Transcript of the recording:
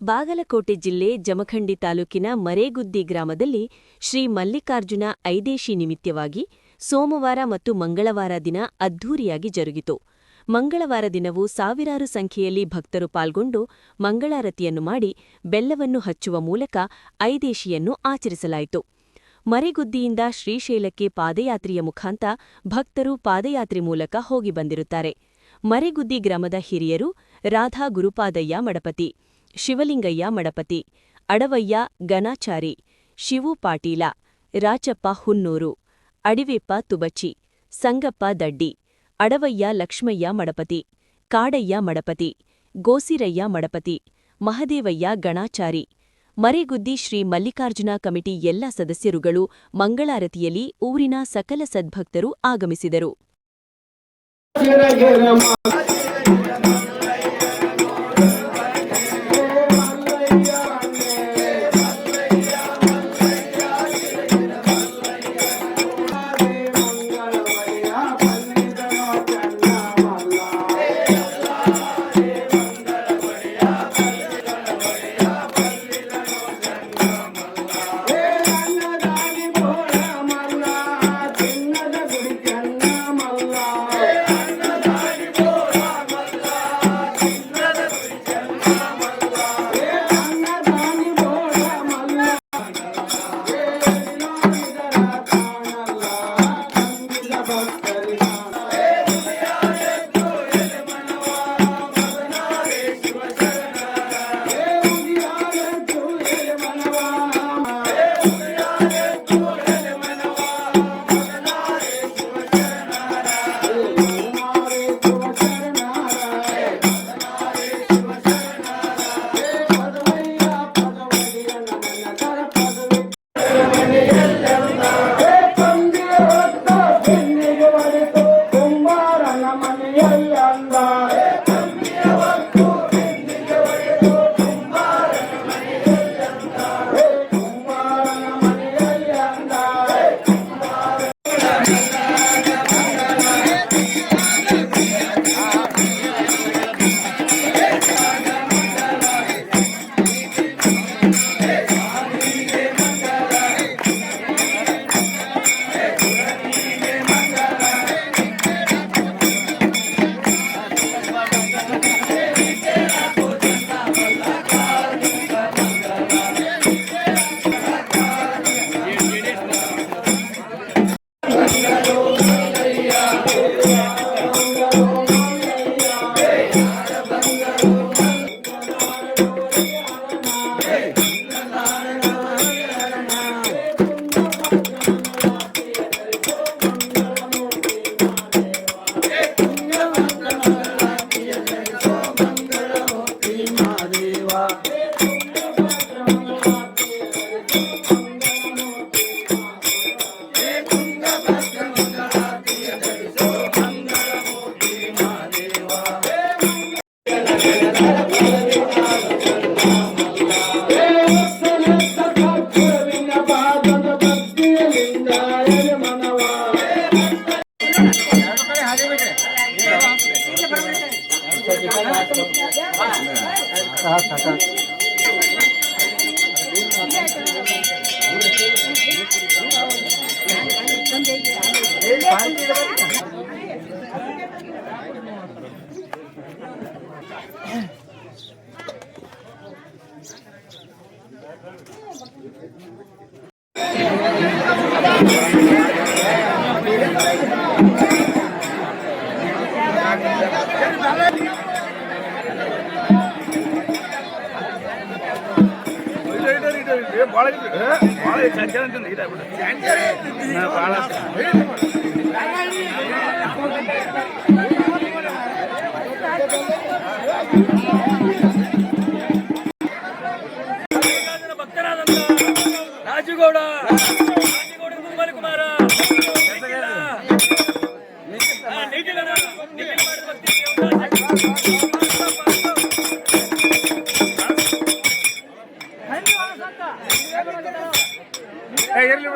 ಬಾಗಲಕೋಟೆ ಜಿಲ್ಲೆ ಜಮಖಂಡಿ ತಾಲೂಕಿನ ಮರೇಗುದ್ದಿ ಗ್ರಾಮದಲ್ಲಿ ಶ್ರೀ ಮಲ್ಲಿಕಾರ್ಜುನ ಐದೇಶಿ ನಿಮಿತ್ತವಾಗಿ ಸೋಮವಾರ ಮತ್ತು ಮಂಗಳವಾರ ದಿನ ಅದ್ಧೂರಿಯಾಗಿ ಜರುಗಿತು. ಮಂಗಳವಾರ ದಿನವೂ ಸಾವಿರಾರು ಸಂಖ್ಯೆಯಲ್ಲಿ ಭಕ್ತರು ಪಾಲ್ಗೊಂಡು ಮಂಗಳಾರತಿಯನ್ನು ಮಾಡಿ ಬೆಲ್ಲವನ್ನು ಹಚ್ಚುವ ಮೂಲಕ ಐದೇಶಿಯನ್ನು ಆಚರಿಸಲಾಯಿತು. ಮರೇಗುದ್ದಿಯಿಂದ ಶ್ರೀಶೈಲಕ್ಕೆ ಪಾದಯಾತ್ರೆಯ ಮುಖಾಂತ ಭಕ್ತರು ಪಾದಯಾತ್ರೆ ಮೂಲಕ ಹೋಗಿ ಬಂದಿರುತ್ತಾರೆ. ಮರೇಗುದ್ದಿ ಗ್ರಾಮದ ಹಿರಿಯರು ರಾಧಾ ಗುರುಪಾದಯ್ಯ ಮಡಪತಿ, ಶಿವಲಿಂಗಯ್ಯ ಮಡಪತಿ, ಅಡವಯ್ಯ ಗನಾಚಾರಿ, ಶಿವು ಪಾಟೀಲ, ರಾಚಪ್ಪ ಹುನ್ನೂರು, ಅಡಿವೆಪ್ಪ ತುಬಚಿ, ಸಂಗಪ್ಪ ದಡ್ಡಿ, ಅಡವಯ್ಯ ಲಕ್ಷ್ಮಯ್ಯ ಮಡಪತಿ, ಕಾಡಯ್ಯ ಮಡಪತಿ, ಗೋಸಿರಯ್ಯ ಮಡಪತಿ, ಮಹದೇವಯ್ಯ ಗಣಾಚಾರಿ, ಮರೇಗುದ್ದಿ ಶ್ರೀ ಮಲ್ಲಿಕಾರ್ಜುನ ಕಮಿಟಿ ಎಲ್ಲ ಸದಸ್ಯರುಗಳು ಮಂಗಳಾರತಿಯಲ್ಲಿ ಊರಿನ ಸಕಲ ಸದ್ಭಕ್ತರು ಆಗಮಿಸಿದರು. ರಾಜುಗೌಡ ಇರಲಿ